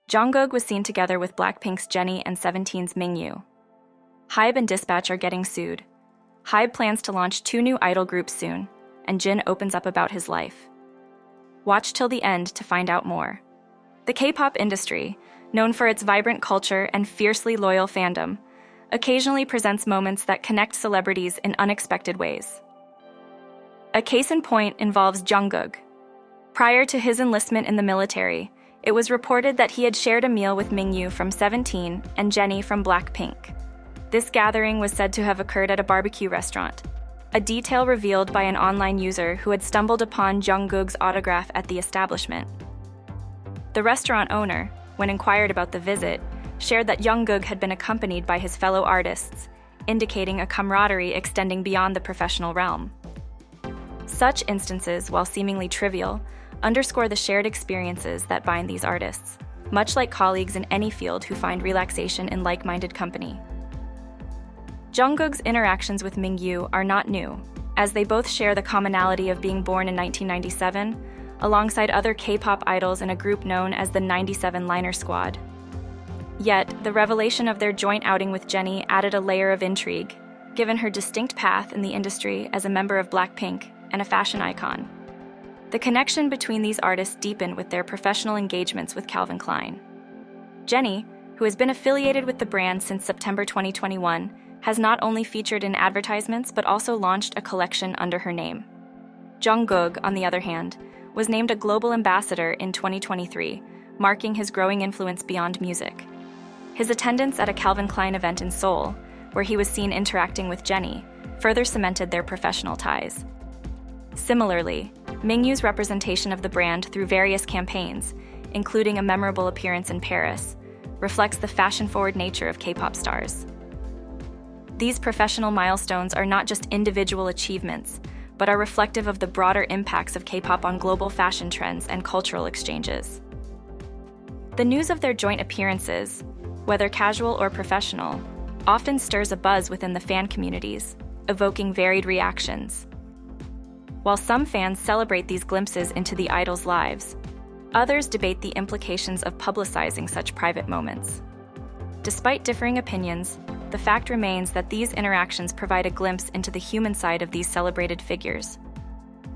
Jungkook was seen together with Blackpink's Jennie and '17's Mingyu. HYBE and Dispatch are getting sued. HYBE plans to launch 2 new idol groups soon, and Jin opens up about his life. Watch till the end to find out more. The K-pop industry, known for its vibrant culture and fiercely loyal fandom, occasionally presents moments that connect celebrities in unexpected ways. A case in point involves Jungkook. Prior to his enlistment in the military, it was reported that he had shared a meal with Mingyu from '17 and Jennie from Blackpink. This gathering was said to have occurred at a barbecue restaurant, a detail revealed by an online user who had stumbled upon Jungkook's autograph at the establishment. The restaurant owner, when inquired about the visit, shared that Jungkook had been accompanied by his fellow artists, indicating a camaraderie extending beyond the professional realm. Such instances, while seemingly trivial, underscore the shared experiences that bind these artists, much like colleagues in any field who find relaxation in like-minded company. Jungkook's interactions with Mingyu are not new, as they both share the commonality of being born in 1997, alongside other K-pop idols in a group known as the 97 Liner Squad. Yet, the revelation of their joint outing with Jennie added a layer of intrigue, given her distinct path in the industry as a member of Blackpink and a fashion icon. The connection between these artists deepened with their professional engagements with Calvin Klein. Jennie, who has been affiliated with the brand since September 2021, has not only featured in advertisements but also launched a collection under her name. Jungkook, on the other hand, was named a global ambassador in 2023, marking his growing influence beyond music. His attendance at a Calvin Klein event in Seoul, where he was seen interacting with Jennie, further cemented their professional ties. Similarly, Mingyu's representation of the brand through various campaigns, including a memorable appearance in Paris, reflects the fashion-forward nature of K-pop stars. These professional milestones are not just individual achievements, but are reflective of the broader impacts of K-pop on global fashion trends and cultural exchanges. The news of their joint appearances, whether casual or professional, often stirs a buzz within the fan communities, evoking varied reactions. While some fans celebrate these glimpses into the idols' lives, others debate the implications of publicizing such private moments. Despite differing opinions, the fact remains that these interactions provide a glimpse into the human side of these celebrated figures.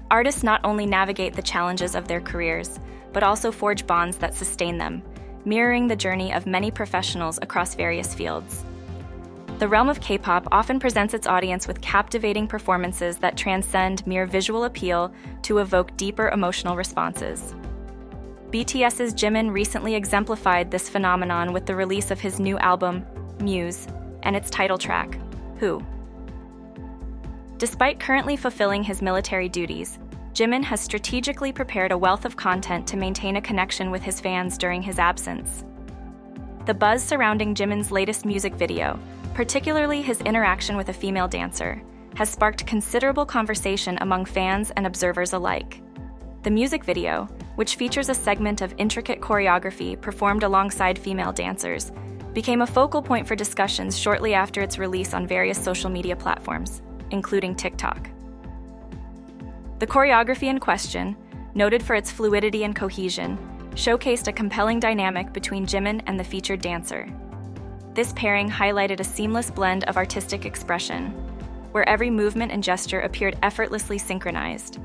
Artists not only navigate the challenges of their careers, but also forge bonds that sustain them, mirroring the journey of many professionals across various fields. The realm of K-pop often presents its audience with captivating performances that transcend mere visual appeal to evoke deeper emotional responses. BTS's Jimin recently exemplified this phenomenon with the release of his new album, Muse, and its title track, Who. Despite currently fulfilling his military duties, Jimin has strategically prepared a wealth of content to maintain a connection with his fans during his absence. The buzz surrounding Jimin's latest music video, particularly his interaction with a female dancer, has sparked considerable conversation among fans and observers alike. The music video, which features a segment of intricate choreography performed alongside female dancers, became a focal point for discussions shortly after its release on various social media platforms, including TikTok. The choreography in question, noted for its fluidity and cohesion, showcased a compelling dynamic between Jimin and the featured dancer. This pairing highlighted a seamless blend of artistic expression, where every movement and gesture appeared effortlessly synchronized.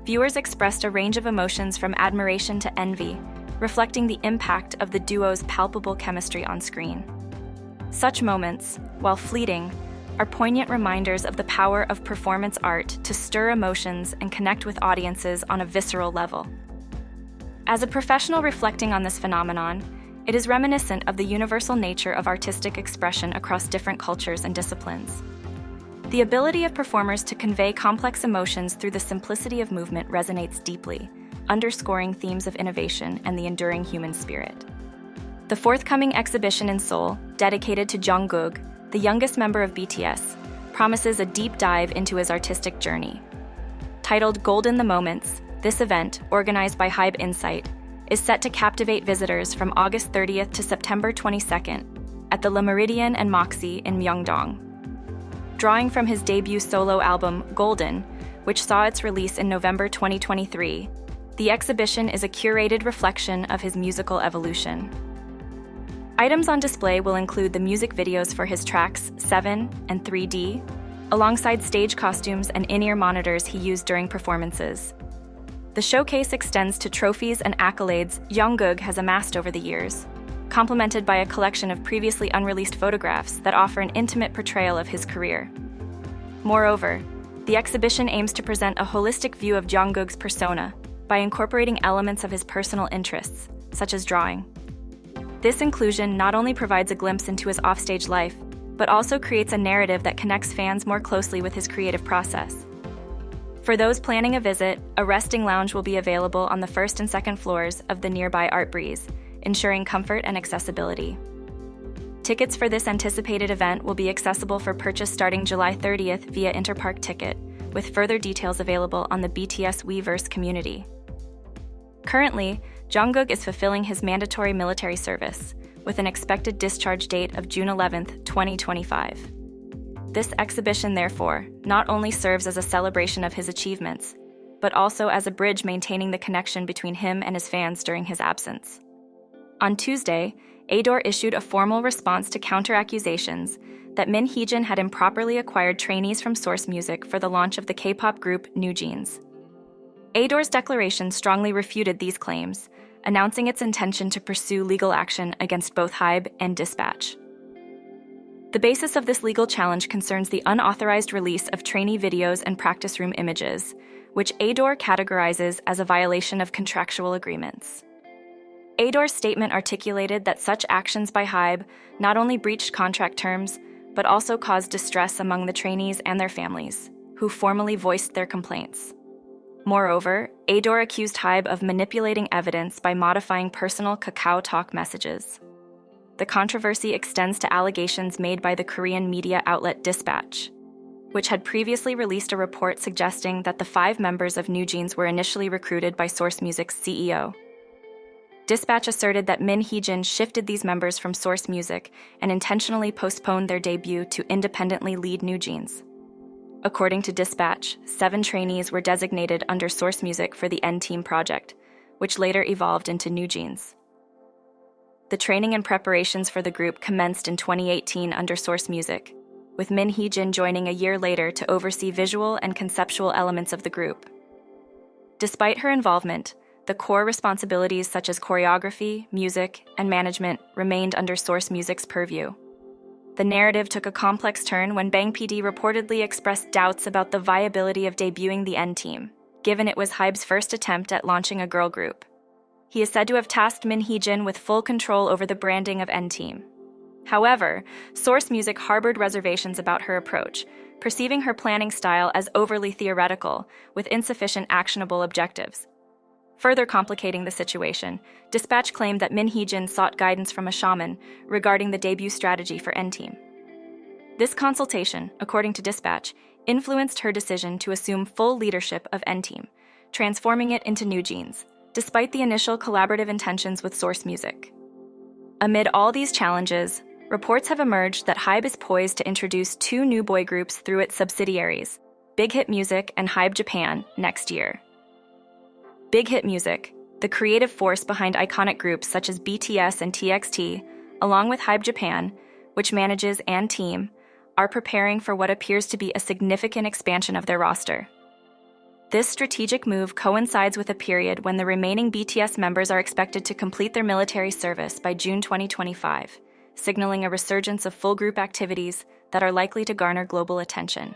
Viewers expressed a range of emotions from admiration to envy, reflecting the impact of the duo's palpable chemistry on screen. Such moments, while fleeting, are poignant reminders of the power of performance art to stir emotions and connect with audiences on a visceral level. As a professional reflecting on this phenomenon, it is reminiscent of the universal nature of artistic expression across different cultures and disciplines. The ability of performers to convey complex emotions through the simplicity of movement resonates deeply, underscoring themes of innovation and the enduring human spirit. The forthcoming exhibition in Seoul, dedicated to Jungkook, the youngest member of BTS, promises a deep dive into his artistic journey. Titled Golden the Moments, this event, organized by HYBE Insight, is set to captivate visitors from August 30th to September 22nd at the Le Méridien and Moxie in Myeongdong. Drawing from his debut solo album, Golden, which saw its release in November 2023, The exhibition is a curated reflection of his musical evolution. Items on display will include the music videos for his tracks 7 and 3D, alongside stage costumes and in-ear monitors he used during performances. The showcase extends to trophies and accolades Jungkook has amassed over the years, complemented by a collection of previously unreleased photographs that offer an intimate portrayal of his career. Moreover, the exhibition aims to present a holistic view of Jungkook's persona by incorporating elements of his personal interests, such as drawing. This inclusion not only provides a glimpse into his offstage life, but also creates a narrative that connects fans more closely with his creative process. For those planning a visit, a resting lounge will be available on the first and second floors of the nearby Art Breeze, ensuring comfort and accessibility. Tickets for this anticipated event will be accessible for purchase starting July 30th via Interpark Ticket, with further details available on the BTS Weverse community. Currently, Jungkook is fulfilling his mandatory military service, with an expected discharge date of June 11, 2025. This exhibition, therefore, not only serves as a celebration of his achievements, but also as a bridge maintaining the connection between him and his fans during his absence. On Tuesday, Ador issued a formal response to counter-accusations that Min Heejin had improperly acquired trainees from Source Music for the launch of the K-pop group New Jeans. Ador's declaration strongly refuted these claims, announcing its intention to pursue legal action against both HYBE and Dispatch. The basis of this legal challenge concerns the unauthorized release of trainee videos and practice room images, which Ador categorizes as a violation of contractual agreements. Ador's statement articulated that such actions by HYBE not only breached contract terms, but also caused distress among the trainees and their families, who formally voiced their complaints. Moreover, Ador accused HYBE of manipulating evidence by modifying personal Kakao Talk messages. The controversy extends to allegations made by the Korean media outlet Dispatch, which had previously released a report suggesting that the 5 members of New Jeans were initially recruited by Source Music's CEO. Dispatch asserted that Min Heejin shifted these members from Source Music and intentionally postponed their debut to independently lead New Jeans. According to Dispatch, 7 trainees were designated under Source Music for the N-Team project, which later evolved into New Jeans. The training and preparations for the group commenced in 2018 under Source Music, with Min Heejin joining a year later to oversee visual and conceptual elements of the group. Despite her involvement, the core responsibilities such as choreography, music, and management remained under Source Music's purview. The narrative took a complex turn when Bang PD reportedly expressed doubts about the viability of debuting the N-Team, given it was HYBE's first attempt at launching a girl group. He is said to have tasked Min Heejin with full control over the branding of N-Team. However, Source Music harbored reservations about her approach, perceiving her planning style as overly theoretical, with insufficient actionable objectives. Further complicating the situation, Dispatch claimed that Min Heejin sought guidance from a shaman regarding the debut strategy for N-Team. This consultation, according to Dispatch, influenced her decision to assume full leadership of N-Team, transforming it into New Jeans, despite the initial collaborative intentions with Source Music. Amid all these challenges, reports have emerged that HYBE is poised to introduce 2 new boy groups through its subsidiaries, Big Hit Music and HYBE Japan, next year. Big Hit Music, the creative force behind iconic groups such as BTS and TXT, along with HYBE Japan, which manages N-Team, are preparing for what appears to be a significant expansion of their roster. This strategic move coincides with a period when the remaining BTS members are expected to complete their military service by June 2025, signaling a resurgence of full group activities that are likely to garner global attention.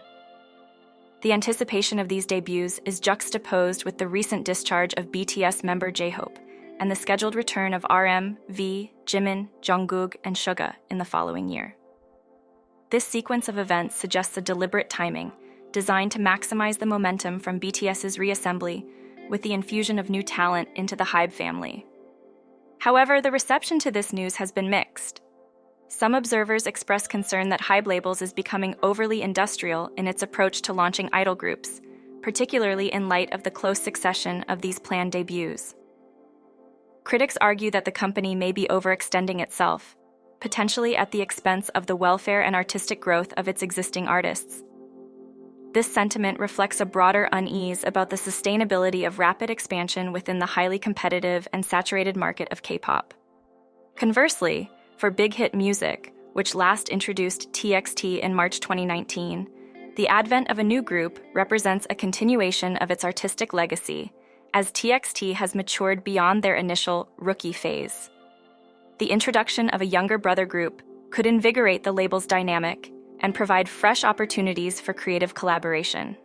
The anticipation of these debuts is juxtaposed with the recent discharge of BTS member J-Hope and the scheduled return of RM, V, Jimin, Jungkook, and Suga in the following year. This sequence of events suggests a deliberate timing, designed to maximize the momentum from BTS's reassembly with the infusion of new talent into the HYBE family. However, the reception to this news has been mixed. Some observers express concern that HYBE Labels is becoming overly industrial in its approach to launching idol groups, particularly in light of the close succession of these planned debuts. Critics argue that the company may be overextending itself, potentially at the expense of the welfare and artistic growth of its existing artists. This sentiment reflects a broader unease about the sustainability of rapid expansion within the highly competitive and saturated market of K-pop. Conversely, for big hit music, which last introduced TXT in March 2019, the advent of a new group represents a continuation of its artistic legacy, as TXT has matured beyond their initial rookie phase. The introduction of a younger brother group could invigorate the label's dynamic and provide fresh opportunities for creative collaboration.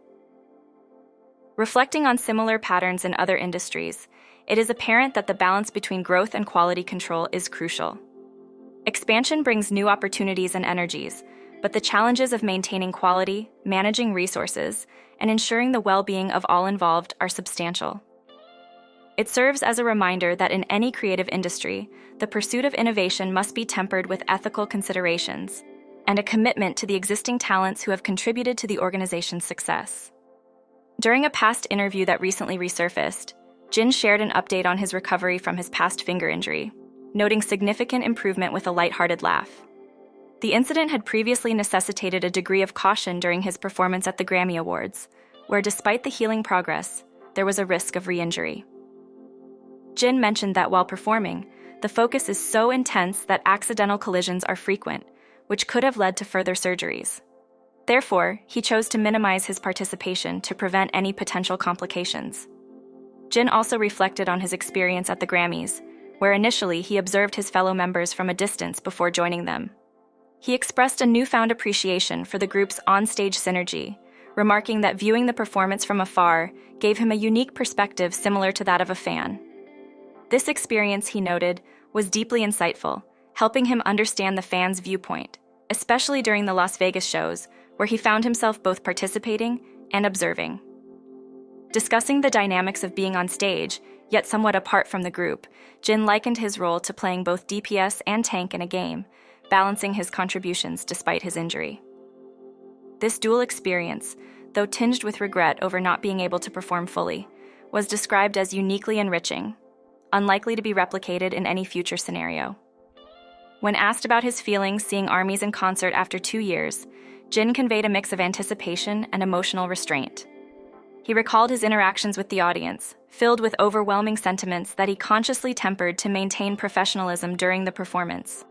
Reflecting on similar patterns in other industries, it is apparent that the balance between growth and quality control is crucial. Expansion brings new opportunities and energies, but the challenges of maintaining quality, managing resources, and ensuring the well-being of all involved are substantial. It serves as a reminder that in any creative industry, the pursuit of innovation must be tempered with ethical considerations and a commitment to the existing talents who have contributed to the organization's success. During a past interview that recently resurfaced, Jin shared an update on his recovery from his past finger injury, noting significant improvement with a lighthearted laugh. The incident had previously necessitated a degree of caution during his performance at the Grammy Awards, where despite the healing progress, there was a risk of re-injury. Jin mentioned that while performing, the focus is so intense that accidental collisions are frequent, which could have led to further surgeries. Therefore, he chose to minimize his participation to prevent any potential complications. Jin also reflected on his experience at the Grammys, where initially he observed his fellow members from a distance before joining them. He expressed a newfound appreciation for the group's on-stage synergy, remarking that viewing the performance from afar gave him a unique perspective similar to that of a fan. This experience, he noted, was deeply insightful, helping him understand the fans' viewpoint, especially during the Las Vegas shows, where he found himself both participating and observing. Discussing the dynamics of being on stage, yet somewhat apart from the group, Jin likened his role to playing both DPS and tank in a game, balancing his contributions despite his injury. This dual experience, though tinged with regret over not being able to perform fully, was described as uniquely enriching, unlikely to be replicated in any future scenario. When asked about his feelings seeing ARMYs in concert after 2 years, Jin conveyed a mix of anticipation and emotional restraint. He recalled his interactions with the audience, filled with overwhelming sentiments that he consciously tempered to maintain professionalism during the performance.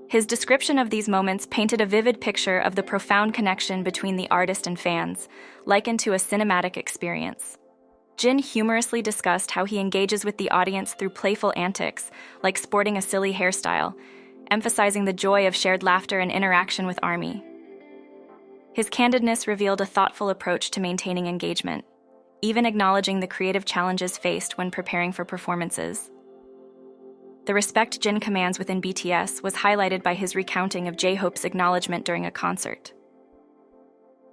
His description of these moments painted a vivid picture of the profound connection between the artist and fans, likened to a cinematic experience. Jin humorously discussed how he engages with the audience through playful antics, like sporting a silly hairstyle, emphasizing the joy of shared laughter and interaction with ARMY. His candidness revealed a thoughtful approach to maintaining engagement, even acknowledging the creative challenges faced when preparing for performances. The respect Jin commands within BTS was highlighted by his recounting of J-Hope's acknowledgement during a concert.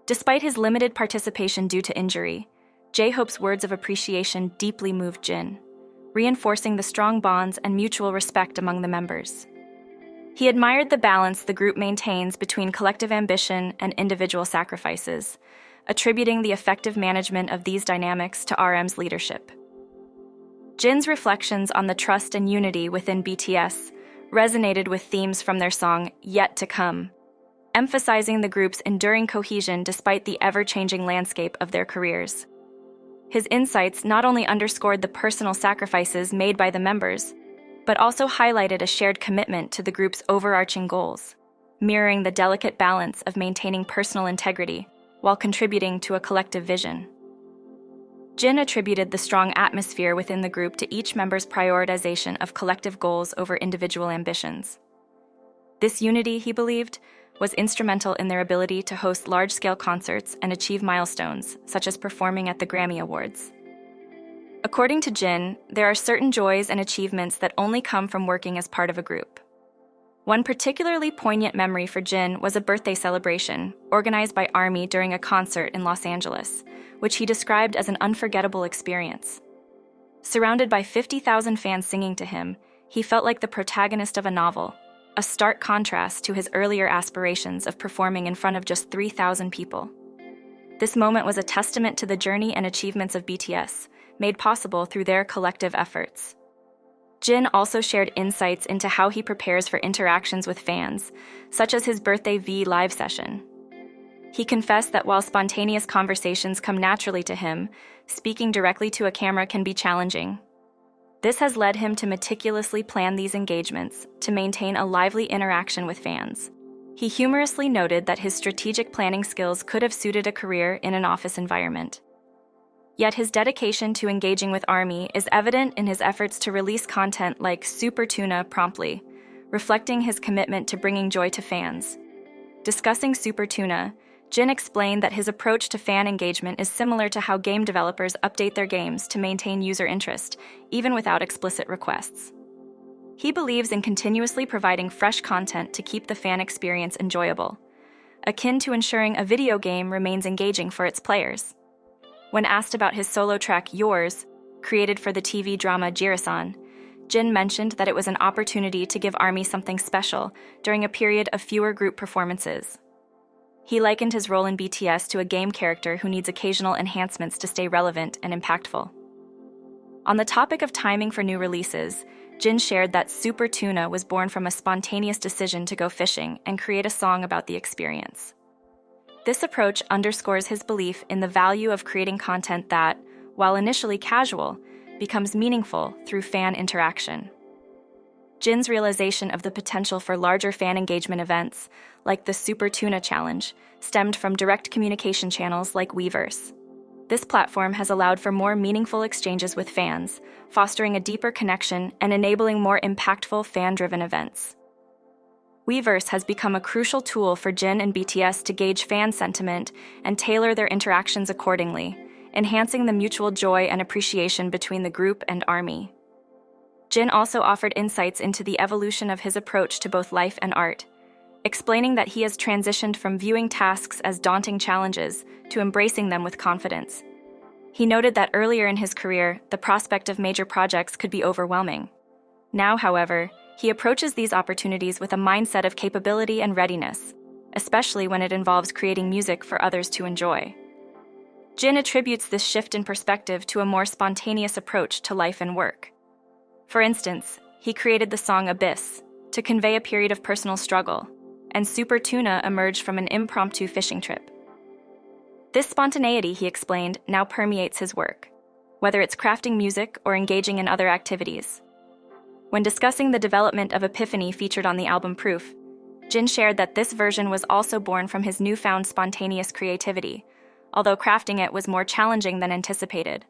Despite his limited participation due to injury, J-Hope's words of appreciation deeply moved Jin, reinforcing the strong bonds and mutual respect among the members. He admired the balance the group maintains between collective ambition and individual sacrifices, attributing the effective management of these dynamics to RM's leadership. Jin's reflections on the trust and unity within BTS resonated with themes from their song Yet to Come, emphasizing the group's enduring cohesion despite the ever-changing landscape of their careers. His insights not only underscored the personal sacrifices made by the members, but also highlighted a shared commitment to the group's overarching goals, mirroring the delicate balance of maintaining personal integrity while contributing to a collective vision. Jin attributed the strong atmosphere within the group to each member's prioritization of collective goals over individual ambitions. This unity, he believed, was instrumental in their ability to host large-scale concerts and achieve milestones, such as performing at the Grammy Awards. According to Jin, there are certain joys and achievements that only come from working as part of a group. One particularly poignant memory for Jin was a birthday celebration organized by ARMY during a concert in Los Angeles, which he described as an unforgettable experience. Surrounded by 50,000 fans singing to him, he felt like the protagonist of a novel, a stark contrast to his earlier aspirations of performing in front of just 3,000 people. This moment was a testament to the journey and achievements of BTS, made possible through their collective efforts. Jin also shared insights into how he prepares for interactions with fans, such as his Birthday V live session. He confessed that while spontaneous conversations come naturally to him, speaking directly to a camera can be challenging. This has led him to meticulously plan these engagements to maintain a lively interaction with fans. He humorously noted that his strategic planning skills could have suited a career in an office environment. Yet his dedication to engaging with ARMY is evident in his efforts to release content like Super Tuna promptly, reflecting his commitment to bringing joy to fans. Discussing Super Tuna, Jin explained that his approach to fan engagement is similar to how game developers update their games to maintain user interest, even without explicit requests. He believes in continuously providing fresh content to keep the fan experience enjoyable, akin to ensuring a video game remains engaging for its players. When asked about his solo track Yours, created for the TV drama Jirisan, Jin mentioned that it was an opportunity to give ARMY something special during a period of fewer group performances. He likened his role in BTS to a game character who needs occasional enhancements to stay relevant and impactful. On the topic of timing for new releases, Jin shared that Super Tuna was born from a spontaneous decision to go fishing and create a song about the experience. This approach underscores his belief in the value of creating content that, while initially casual, becomes meaningful through fan interaction. Jin's realization of the potential for larger fan engagement events, like the Super Tuna Challenge, stemmed from direct communication channels like Weverse. This platform has allowed for more meaningful exchanges with fans, fostering a deeper connection and enabling more impactful fan-driven events. Weverse has become a crucial tool for Jin and BTS to gauge fan sentiment and tailor their interactions accordingly, enhancing the mutual joy and appreciation between the group and ARMY. Jin also offered insights into the evolution of his approach to both life and art, explaining that he has transitioned from viewing tasks as daunting challenges to embracing them with confidence. He noted that earlier in his career, the prospect of major projects could be overwhelming. Now, however, he approaches these opportunities with a mindset of capability and readiness, especially when it involves creating music for others to enjoy. Jin attributes this shift in perspective to a more spontaneous approach to life and work. For instance, he created the song Abyss to convey a period of personal struggle, and Super Tuna emerged from an impromptu fishing trip. This spontaneity, he explained, now permeates his work, whether it's crafting music or engaging in other activities. When discussing the development of Epiphany featured on the album Proof, Jin shared that this version was also born from his newfound spontaneous creativity, although crafting it was more challenging than anticipated.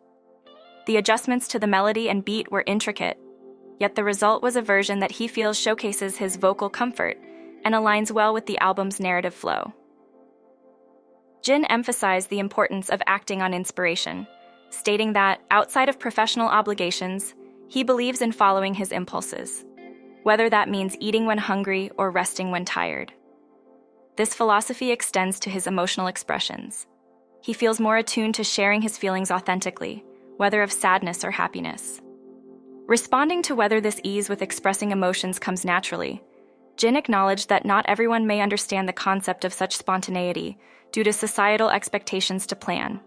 The adjustments to the melody and beat were intricate, yet the result was a version that he feels showcases his vocal comfort and aligns well with the album's narrative flow. Jin emphasized the importance of acting on inspiration, stating that, outside of professional obligations, he believes in following his impulses, whether that means eating when hungry or resting when tired. This philosophy extends to his emotional expressions. He feels more attuned to sharing his feelings authentically, whether of sadness or happiness. Responding to whether this ease with expressing emotions comes naturally, Jin acknowledged that not everyone may understand the concept of such spontaneity due to societal expectations to plan.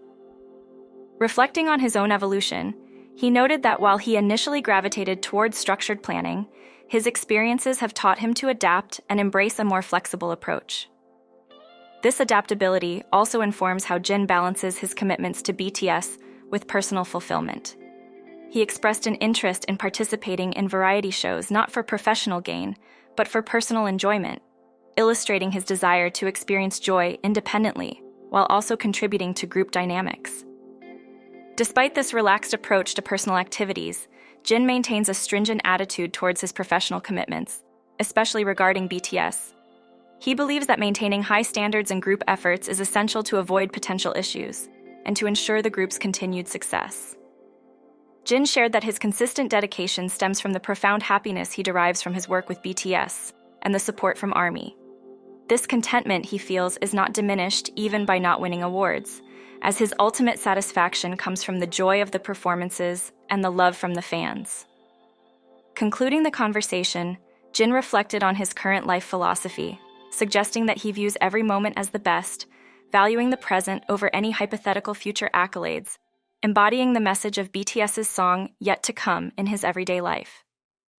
Reflecting on his own evolution, he noted that while he initially gravitated towards structured planning, his experiences have taught him to adapt and embrace a more flexible approach. This adaptability also informs how Jin balances his commitments to BTS with personal fulfillment. He expressed an interest in participating in variety shows not for professional gain, but for personal enjoyment, illustrating his desire to experience joy independently while also contributing to group dynamics. Despite this relaxed approach to personal activities, Jin maintains a stringent attitude towards his professional commitments, especially regarding BTS. He believes that maintaining high standards in group efforts is essential to avoid potential issues and to ensure the group's continued success. Jin shared that his consistent dedication stems from the profound happiness he derives from his work with BTS and the support from ARMY. This contentment, he feels, is not diminished even by not winning awards, as his ultimate satisfaction comes from the joy of the performances and the love from the fans. Concluding the conversation, Jin reflected on his current life philosophy, suggesting that he views every moment as the best, valuing the present over any hypothetical future accolades, embodying the message of BTS's song Yet to Come in his everyday life.